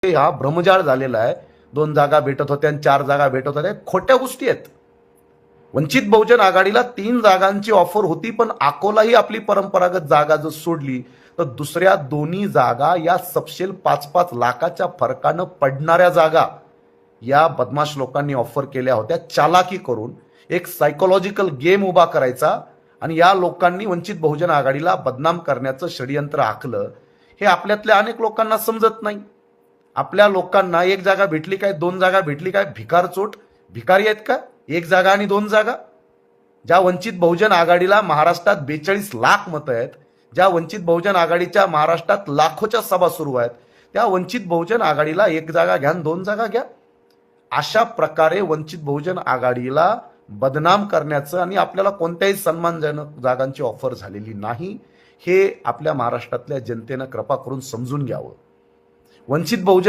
हा भ्रमजाळ झालेला आहे. 2 जागा भेटत होत्या आणि 4 जागा भेटत होत्या, खोट्या गोष्टी आहेत. वंचित बहुजन आघाडीला 3 जागांची ऑफर होती, पण अकोला ही आपली परंपरागत जागा जर सोडली तर दुसऱ्या दोन्ही जागा या सपशेल 5-5 लाखाच्या फरकानं पडणाऱ्या जागा या बदमाश लोकांनी ऑफर केल्या होत्या. चालाकी करून एक सायकोलॉजिकल गेम उभा करायचा आणि या लोकांनी वंचित बहुजन आघाडीला बदनाम करण्याचं षडयंत्र आखलं. हे आपल्यातल्या अनेक लोकांना समजत नाही. आपल्या लोकांना एक जागा भेटली काय, 2 जागा भेटली काय, भिकारचोट भिकारी आहेत का? 1 जागा आणि 2 जागा. ज्या वंचित बहुजन आघाडीला महाराष्ट्रात 42 लाख मतं आहेत, ज्या वंचित बहुजन आघाडीच्या महाराष्ट्रात लाखोच्या सभा सुरू आहेत, त्या वंचित बहुजन आघाडीला 1 जागा घ्या आणि 2 जागा घ्या. अशा प्रकारे वंचित बहुजन आघाडीला बदनाम करण्याचं आणि आपल्याला कोणत्याही सन्मानजनक जागांची ऑफर झालेली नाही, हे आपल्या महाराष्ट्रातल्या जनतेनं कृपा करून समजून घ्यावं. वंचित बहुजन